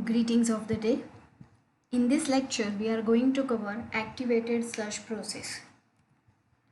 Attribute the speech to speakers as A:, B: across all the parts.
A: Greetings of the day. In this lecture, we are going to cover activated sludge process.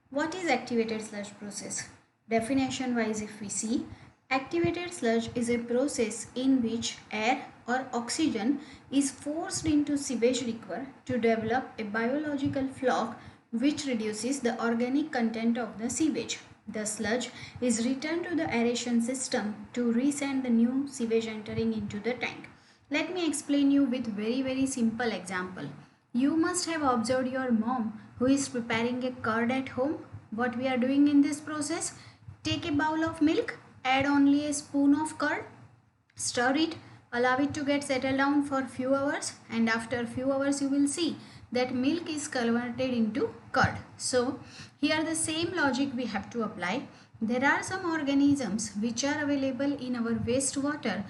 A: What is activated sludge process? Definition wise, if we see, activated sludge is a process in which air or oxygen is forced into sewage liquor to develop a biological floc which reduces the organic content of the sewage. The sludge is returned to the aeration system to resend the new sewage entering into the tank. Let me explain you with very simple example. You must have observed your mom who is preparing a curd at home. What we are doing in this process? Take a bowl of milk, add only a spoon of curd, stir it, allow it to get settled down for few hours, and after few hours you will see that milk is converted into curd. So here the same logic we have to apply. There are some organisms which are available in our wastewater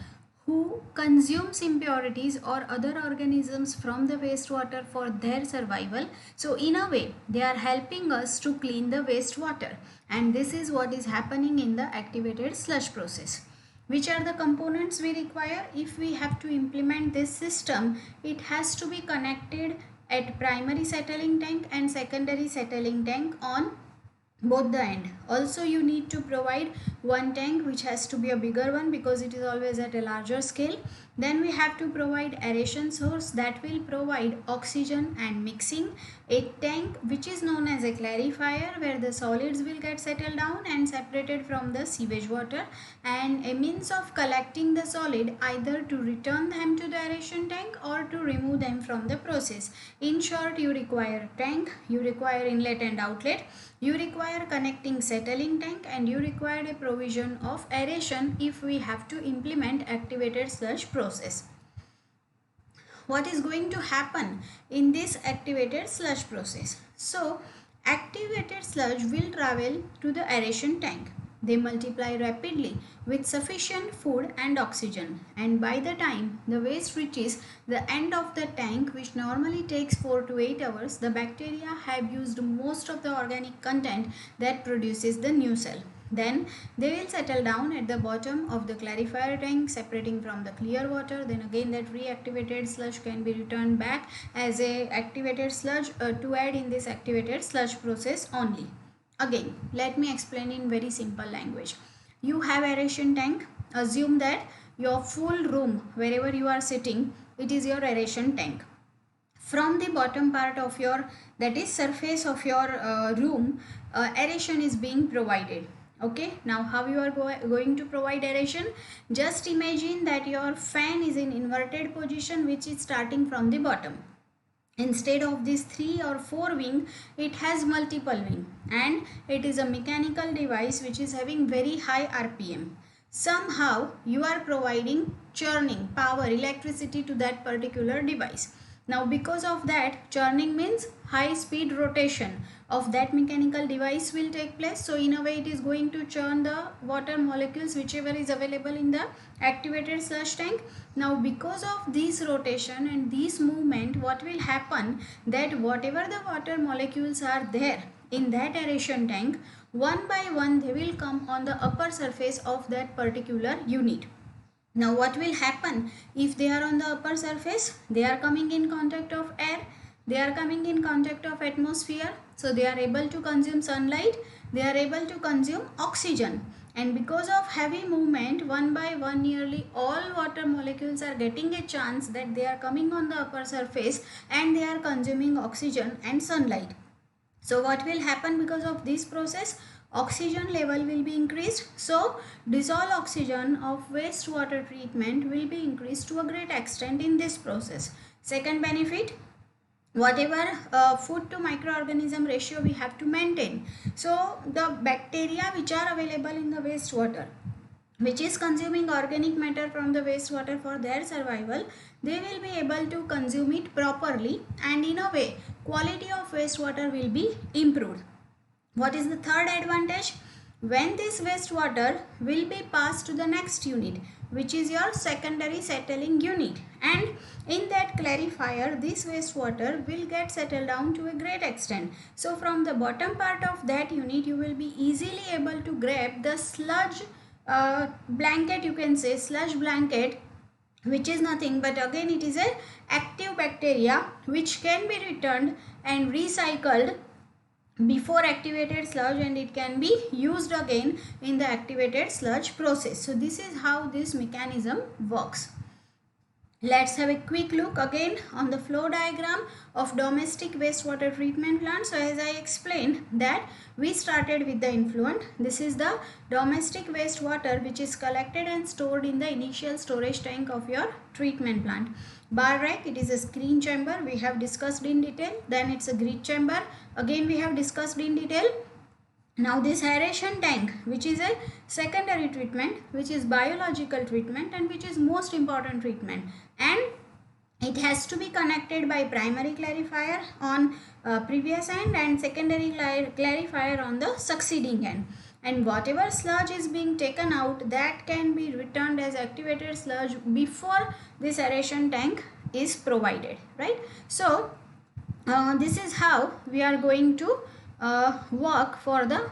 A: who consumes impurities or other organisms from the wastewater for their survival. So in a way they are helping us to clean the wastewater, and this is what is happening in the activated sludge process. Which are the components we require? If we have to implement this system, it has to be connected at primary settling tank and secondary settling tank on both the end. Also you need to provide one tank which has to be a bigger one because it is always at a larger scale. Then we have to provide aeration source that will provide oxygen and mixing, a tank which is known as a clarifier where the solids will get settled down and separated from the sewage water, and a means of collecting the solid either to return them to the aeration tank or to remove them from the process. In short, you require tank, you require inlet and outlet, you require connecting settling tank, and you require a provision of aeration if we have to implement activated sludge process. What is going to happen in this activated sludge process? So activated sludge will travel to the aeration tank. They multiply rapidly with sufficient food and oxygen, and by the time the waste reaches the end of the tank, which normally takes 4 to 8 hours, the bacteria have used most of the organic content that produces the new cell. Then they will settle down at the bottom of the clarifier tank, separating from the clear water. Then again that reactivated sludge can be returned back as a activated sludge to add in this activated sludge process only. Again, let me explain in very simple language. You have aeration tank. Assume that your full room, wherever you are sitting, it is your aeration tank. From the bottom part of your, that is surface of your room, aeration is being provided. Okay, now how you are going to provide aeration? Just imagine that your fan is in inverted position, which is starting from the bottom. Instead of this 3 or 4 wing, it has multiple wing, and it is a mechanical device which is having very high rpm. Somehow you are providing churning power, electricity to that particular device. Now because of that, churning means high speed rotation of that mechanical device will take place. So in a way it is going to churn the water molecules whichever is available in the activated sludge tank. Now because of this rotation and this movement, what will happen, that whatever the water molecules are there in that aeration tank, one by one they will come on the upper surface of that particular unit. Now what will happen if they are on the upper surface? They are coming in contact of air, they are coming in contact of atmosphere, so they are able to consume sunlight, they are able to consume oxygen, and because of heavy movement, one by one nearly all water molecules are getting a chance that they are coming on the upper surface and they are consuming oxygen and sunlight. So what will happen because of this process? Oxygen level will be increased. So dissolved oxygen of wastewater treatment will be increased to a great extent in this process. Second benefit, whatever food to microorganism ratio we have to maintain. So the bacteria which are available in the wastewater, which is consuming organic matter from the wastewater for their survival, they will be able to consume it properly, and in a way quality of wastewater will be improved. What is the third advantage? When this wastewater will be passed to the next unit, which is your secondary settling unit, and in that clarifier this wastewater will get settled down to a great extent. So from the bottom part of that unit you will be easily able to grab the sludge blanket, you can say sludge blanket which is nothing but again it is a active bacteria which can be returned and recycled before activated sludge, and it can be used again in the activated sludge process. So this is how this mechanism works. Let's have a quick look again on the flow diagram of domestic wastewater treatment plant. So as I explained that we started with the influent. This is the domestic wastewater which is collected and stored in the initial storage tank of your treatment plant. Bar rack, it is a screen chamber, we have discussed in detail. Then it's a grid chamber, again we have discussed in detail. Now this aeration tank, which is a secondary treatment, which is biological treatment and which is most important treatment, and it has to be connected by primary clarifier on previous end and secondary clarifier on the succeeding end. And whatever sludge is being taken out, that can be returned as activated sludge before this aeration tank is provided, right? So this is how we are going to work for the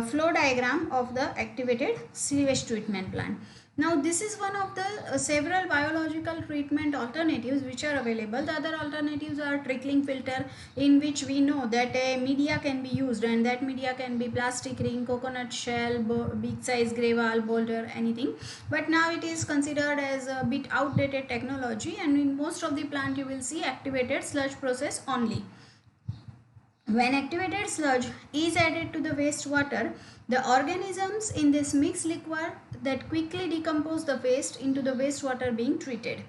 A: flow diagram of the activated sewage treatment plant. Now this is one of the several biological treatment alternatives which are available. The other alternatives are trickling filter, in which we know that a media can be used, and that media can be plastic ring, coconut shell, big size gravel, boulder, anything. But now it is considered as a bit outdated technology, and in most of the plant you will see activated sludge process only. When activated sludge is added to the wastewater, the organisms in this mixed liquid that quickly decompose the waste into the wastewater being treated.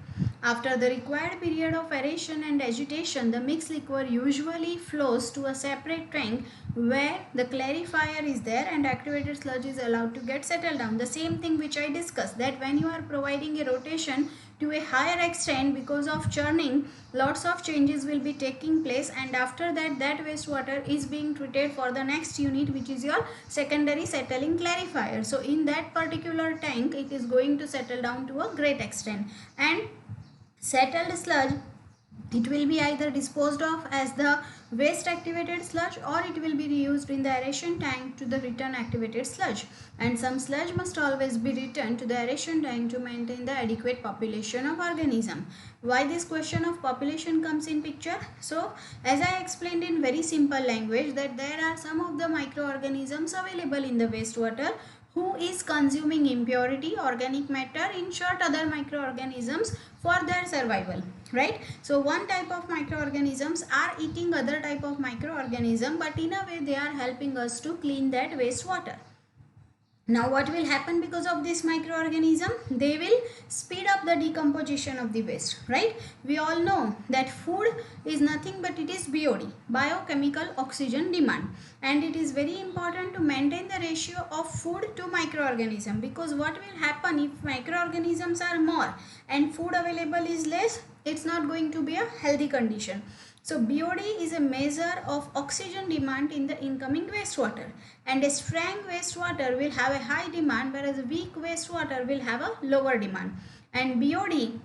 A: After the required period of aeration and agitation, the mixed liquid usually flows to a separate tank where the clarifier is there and activated sludge is allowed to get settled down. The same thing which I discussed, that when you are providing a rotation to a higher extent, because of churning, lots of changes will be taking place, and after that wastewater is being treated for the next unit, which is your secondary settling clarifier. So in that particular tank it is going to settle down to a great extent, and settled sludge, it will be either disposed of as the waste activated sludge, or it will be reused in the aeration tank to the return activated sludge. And some sludge must always be returned to the aeration tank to maintain the adequate population of organism. Why this question of population comes in picture? So as I explained in very simple language, that there are some of the microorganisms available in the wastewater who is consuming impurity, organic matter, in short other microorganisms, for their survival, right? So one type of microorganisms are eating other type of microorganism, but in a way they are helping us to clean that wastewater. Now what will happen because of this microorganism? They will speed up the decomposition of the waste, right? We all know that food is nothing but it is BOD, biochemical oxygen demand, and it is very important to maintain the ratio of food to microorganism, because what will happen if microorganisms are more and food available is less, it's not going to be a healthy condition. So BOD is a measure of oxygen demand in the incoming wastewater, and a strong wastewater will have a high demand, whereas a weak wastewater will have a lower demand. And BOD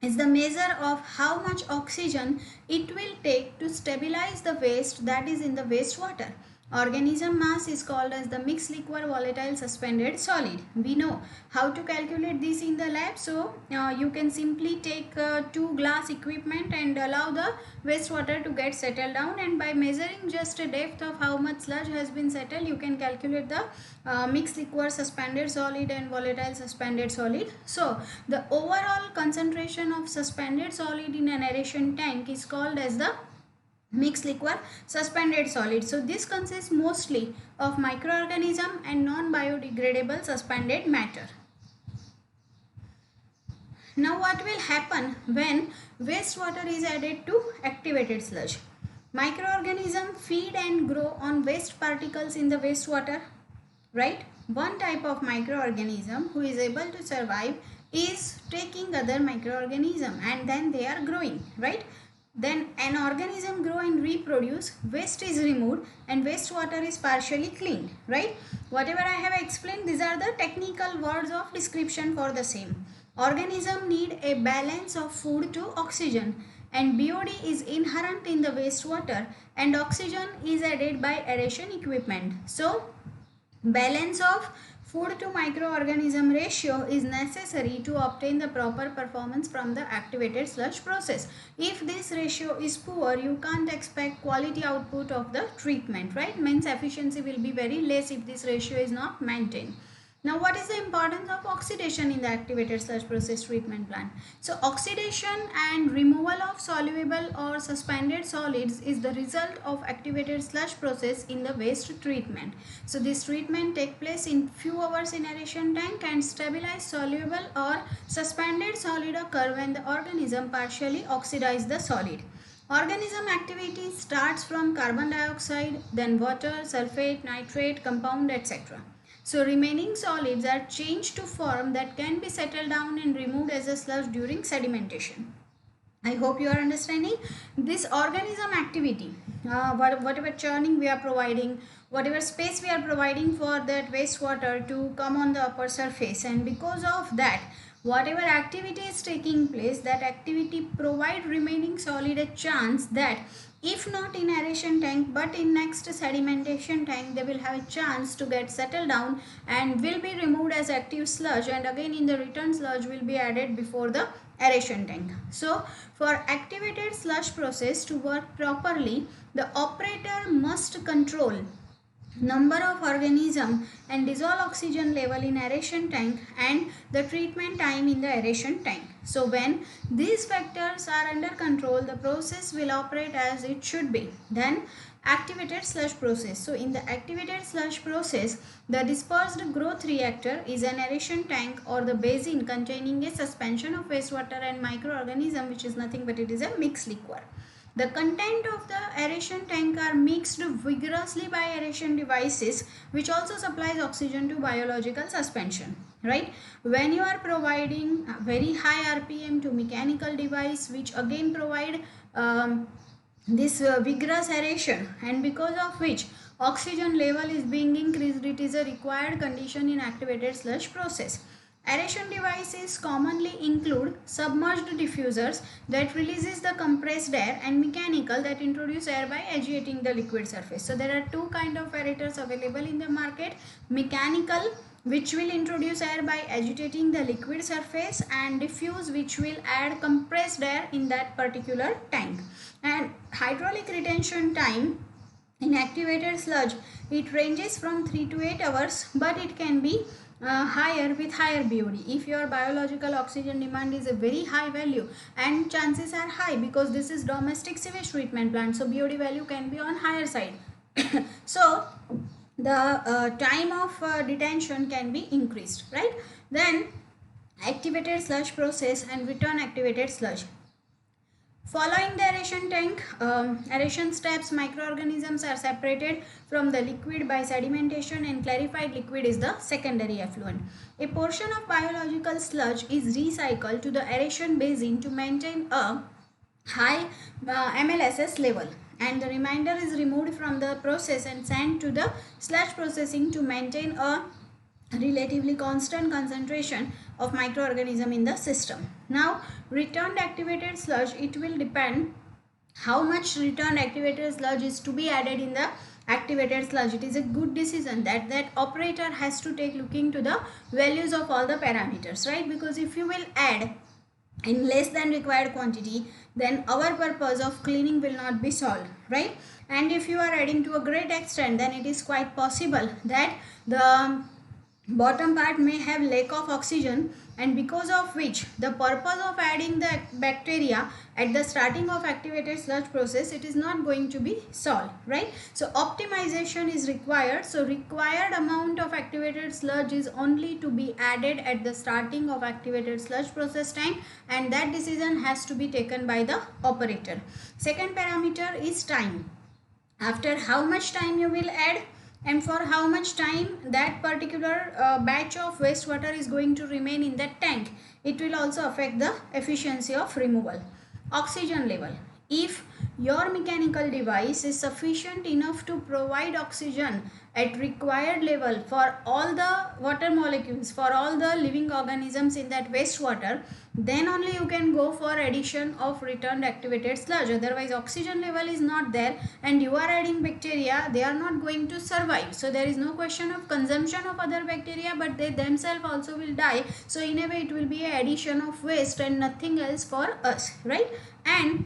A: is the measure of how much oxygen it will take to stabilize the waste that is in the wastewater. Organism mass is called as the mixed liquid volatile suspended solid. We know how to calculate this in the lab. So you can simply take two glass equipment and allow the wastewater to get settled down, and by measuring just a depth of how much sludge has been settled, you can calculate the mixed liquid suspended solid and volatile suspended solid. So the overall concentration of suspended solid in an aeration tank is called as the mixed liquid suspended solid. So this consists mostly of microorganism and non-biodegradable suspended matter. Now what will happen when wastewater is added to activated sludge? Microorganisms feed and grow on waste particles in the wastewater, right? One type of microorganism who is able to survive is taking other microorganism, and then they are growing, right? Then an organism grow and reproduce, waste is removed, and wastewater is partially cleaned, right? Whatever I have explained, these are the technical words of description for the same. Organism need a balance of food to oxygen, and BOD is inherent in the wastewater, and oxygen is added by aeration equipment. So balance of Food to microorganism ratio is necessary to obtain the proper performance from the activated sludge process. If this ratio is poor, you can't expect quality output of the treatment, right? Means efficiency will be very less if this ratio is not maintained. Now, what is the importance of oxidation in the activated sludge process treatment plant? So, oxidation and removal of soluble or suspended solids is the result of activated sludge process in the waste treatment. So, this treatment takes place in few hours in aeration tank, and stabilized soluble or suspended solid occur when the organism partially oxidize the solid. Organism activity starts from carbon dioxide, then water, sulfate, nitrate, compound, etc. So remaining solids are changed to form that can be settled down and removed as a sludge during sedimentation. I hope you are understanding this organism activity. Whatever churning we are providing, whatever space we are providing for that wastewater to come on the upper surface, and because of that, whatever activity is taking place, that activity provide remaining solid a chance that if not in aeration tank but in next sedimentation tank, they will have a chance to get settled down and will be removed as active sludge, and again in the return sludge will be added before the aeration tank. So for activated sludge process to work properly, the operator must control number of organism and dissolve oxygen level in aeration tank and the treatment time in the aeration tank. So when these factors are under control, the process will operate as it should be. Then activated sludge process. So in the activated sludge process, the dispersed growth reactor is an aeration tank or the basin containing a suspension of wastewater and microorganism, which is nothing but it is a mixed liquor. The content of the aeration tank are mixed vigorously by aeration devices, which also supplies oxygen to biological suspension, right? When you are providing very high RPM to mechanical device, which again provide this vigorous aeration, and because of which oxygen level is being increased, it is a required condition in activated sludge process. Aeration devices commonly include submerged diffusers that releases the compressed air, and mechanical that introduce air by agitating the liquid surface. So there are two kind of aerators available in the market: mechanical, which will introduce air by agitating the liquid surface, and diffuse, which will add compressed air in that particular tank. And hydraulic retention time in activated sludge, it ranges from 3 to 8 hours, but it can be higher with higher BOD. If your biological oxygen demand is a very high value, and chances are high because this is domestic sewage treatment plant, so BOD value can be on higher side. So the time of detention can be increased, right? Then activated sludge process and return activated sludge. Following the aeration tank, aeration steps, microorganisms are separated from the liquid by sedimentation, and clarified liquid is the secondary effluent. A portion of biological sludge is recycled to the aeration basin to maintain a high MLSS level, and the remainder is removed from the process and sent to the sludge processing to maintain a relatively constant concentration of microorganism in the system. Now returned activated sludge, it will depend how much returned activated sludge is to be added in the activated sludge. It is a good decision that operator has to take looking to the values of all the parameters, right? Because if you will add in less than required quantity, then our purpose of cleaning will not be solved, right? And if you are adding to a great extent, then it is quite possible that the bottom part may have lack of oxygen, and because of which the purpose of adding the bacteria at the starting of activated sludge process, it is not going to be solved, right? So optimization is required. So required amount of activated sludge is only to be added at the starting of activated sludge process tank, and that decision has to be taken by the operator. Second parameter is time. After how much time you will add, and for how much time that particular batch of wastewater is going to remain in that tank, it will also affect the efficiency of removal. Oxygen level. If your mechanical device is sufficient enough to provide oxygen at required level for all the water molecules, for all the living organisms in that wastewater, then only you can go for addition of returned activated sludge. Otherwise oxygen level is not there and you are adding bacteria, they are not going to survive. So there is no question of consumption of other bacteria, but they themselves also will die. So in a way it will be an addition of waste and nothing else for us, right? And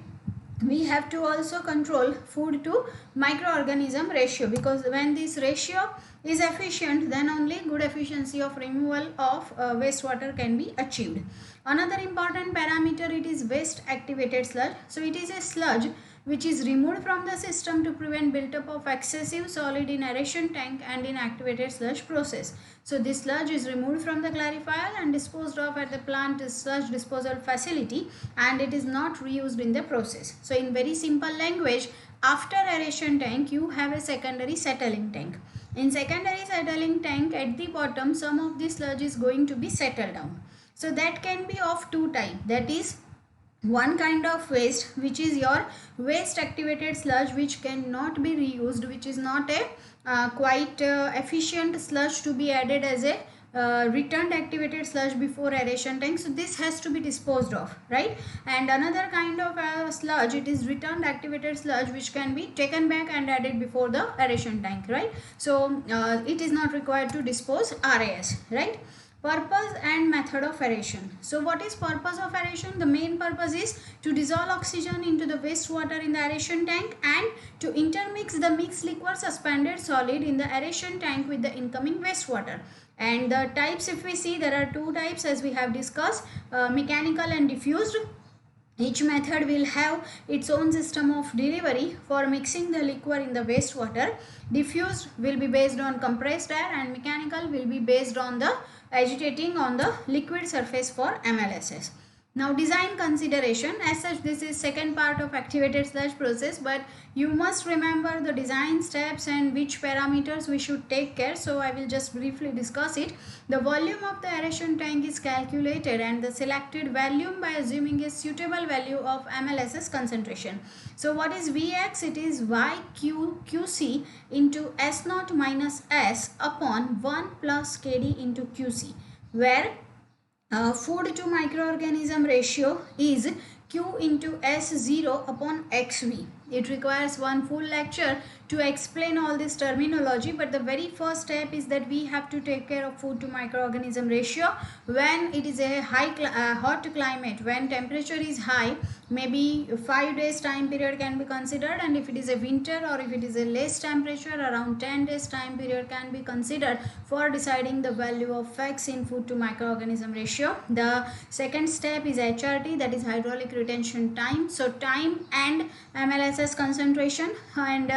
A: we have to also control food to microorganism ratio, because when this ratio is efficient, then only good efficiency of removal of wastewater can be achieved. Another important parameter, it is waste activated sludge. So it is a sludge which is removed from the system to prevent buildup of excessive solid in aeration tank and in activated sludge process. So this sludge is removed from the clarifier and disposed of at the plant sludge disposal facility, and it is not reused in the process. So in very simple language, after aeration tank you have a secondary settling tank. In secondary settling tank, at the bottom some of the sludge is going to be settled down. So that can be of two types, that is one kind of waste which is your waste activated sludge which cannot be reused, which is not a quite efficient sludge to be added as a returned activated sludge before aeration tank. So this has to be disposed of, right? And another kind of sludge, it is returned activated sludge which can be taken back and added before the aeration tank, right? So it is not required to dispose RAS, right? Purpose and method of aeration. So what is purpose of aeration? The main purpose is to dissolve oxygen into the wastewater in the aeration tank and to intermix the mixed liquid suspended solid in the aeration tank with the incoming wastewater. And the types, if we see, there are two types as we have discussed, mechanical and diffused. Each method will have its own system of delivery for mixing the liquor in the wastewater. Diffused will be based on compressed air and mechanical will be based on the agitating on the liquid surface for MLSS. Now design consideration, as such this is second part of activated sludge process, but you must remember the design steps and which parameters we should take care. So I will just briefly discuss it. The volume of the aeration tank is calculated and the selected volume by assuming a suitable value of MLSS concentration. So what is Vx? It is YQC into S0 minus S upon 1 plus Kd into QC, where food to microorganism ratio is Q into S0 upon XV. It requires one full lecture to explain all this terminology, but the very first step is that we have to take care of food to microorganism ratio when it is a hot climate, when temperature is high. Maybe 5 days time period can be considered, and if it is a winter or if it is a less temperature, around 10 days time period can be considered for deciding the value of X in food to microorganism ratio. The second step is HRT, that is hydraulic retention time. So time and MLSS concentration, and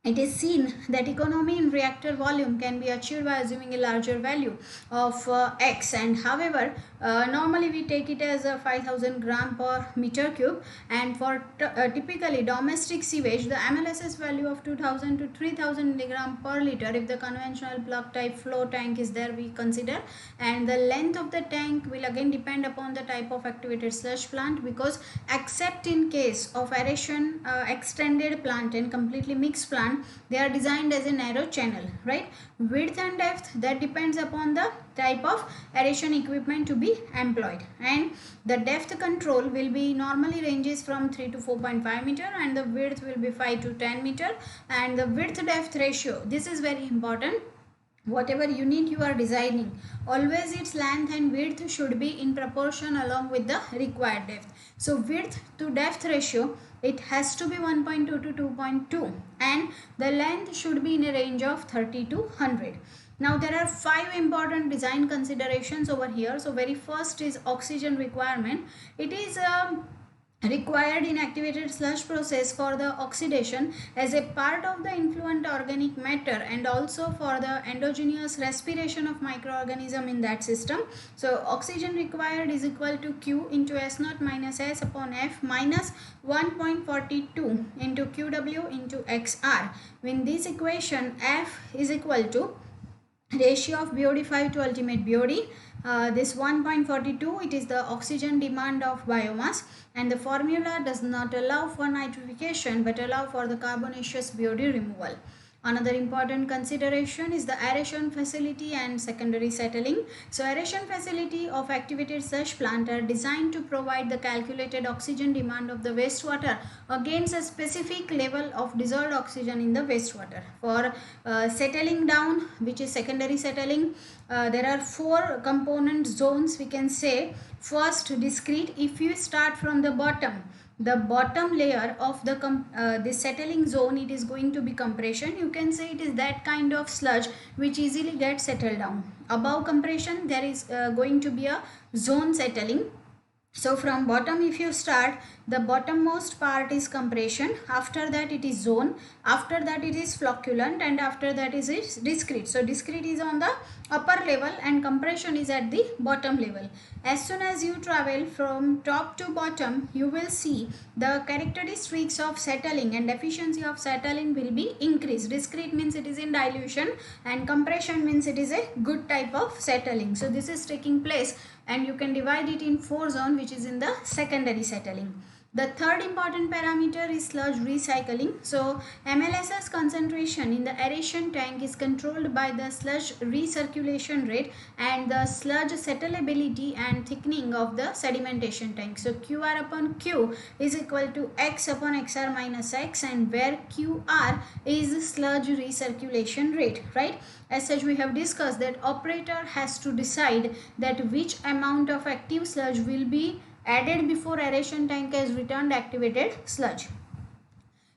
A: it is seen that economy in reactor volume can be achieved by assuming a larger value of X, and however normally we take it as 5000 gram per meter cube, and for typically domestic sewage the MLSS value of 2000 to 3000 milligram per liter if the conventional plug type flow tank is there we consider. And the length of the tank will again depend upon the type of activated sludge plant, because except in case of aeration extended plant and completely mixed plant, they are designed as a narrow channel, right? Width and depth, that depends upon the type of aeration equipment to be employed, and the depth control will be normally ranges from 3 to 4.5 meter, and the width will be 5 to 10 meter. And the width depth ratio, this is very important. Whatever unit you are designing, always its length and width should be in proportion along with the required depth. So width to depth ratio, it has to be 1.2 to 2.2, and the length should be in a range of 30 to 100. Now there are 5 important design considerations over here. So very first is oxygen requirement. It is required in activated sludge process for the oxidation as a part of the influent organic matter, and also for the endogenous respiration of microorganism in that system. So oxygen required is equal to Q into S0 minus S upon F minus 1.42 into QW into XR. In this equation, F is equal to ratio of BOD5 to ultimate BOD. This 1.42, it is the oxygen demand of biomass, and the formula does not allow for nitrification but allow for the carbonaceous BOD removal. Another important consideration is the aeration facility and secondary settling. So aeration facility of activated sludge plant are designed to provide the calculated oxygen demand of the wastewater against a specific level of dissolved oxygen in the wastewater. For settling down, which is secondary settling, there are four component zones, we can say. First, discrete. If you start from the bottom layer of the settling zone, it is going to be compression. You can say it is that kind of sludge which easily gets settled down. Above compression, there is going to be a zone settling. So from bottom, if you start, the bottommost part is compression, after that it is zone, after that it is flocculant, and after that is discrete. So discrete is on the upper level and compression is at the bottom level. As soon as you travel from top to bottom, you will see the characteristics of settling and efficiency of settling will be increased. Discrete means it is in dilution and compression means it is a good type of settling. So this is taking place, and you can divide it in four zones, which is in the secondary settling. The third important parameter is sludge recycling. So MLSS concentration in the aeration tank is controlled by the sludge recirculation rate and the sludge settleability and thickening of the sedimentation tank. So QR upon Q is equal to X upon XR minus X, and where QR is sludge recirculation rate, right? As such, we have discussed that operator has to decide that which amount of active sludge will be added before aeration tank has returned activated sludge.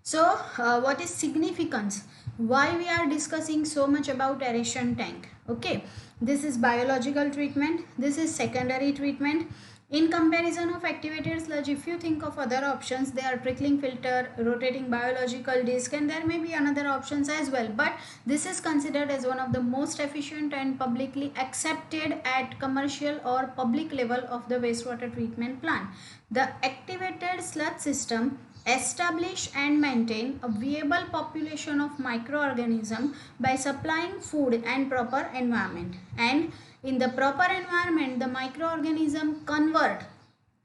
A: So what is significance? Why we are discussing so much about aeration tank? Okay, this is biological treatment, this is secondary treatment. In comparison of activated sludge, if you think of other options, they are trickling filter, rotating biological disc, and there may be another options as well. But this is considered as one of the most efficient and publicly accepted at commercial or public level of the wastewater treatment plant. The activated sludge system establish and maintain a viable population of microorganisms by supplying food and proper environment. And in the proper environment, the microorganism convert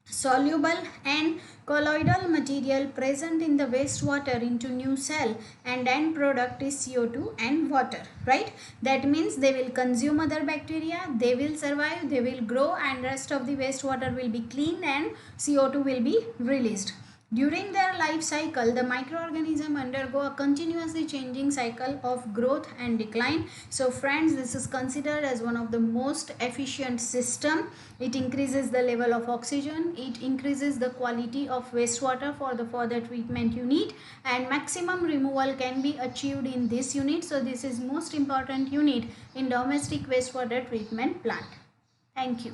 A: soluble and colloidal material present in the wastewater into new cell, and end product is CO2 and water, right? That means they will consume other bacteria, they will survive, they will grow, and rest of the wastewater will be clean and CO2 will be released. During their life cycle, the microorganism undergo a continuously changing cycle of growth and decline. So friends, this is considered as one of the most efficient system. It increases the level of oxygen, it increases the quality of wastewater for the further treatment unit, and maximum removal can be achieved in this unit. So this is most important unit in domestic wastewater treatment plant. Thank you.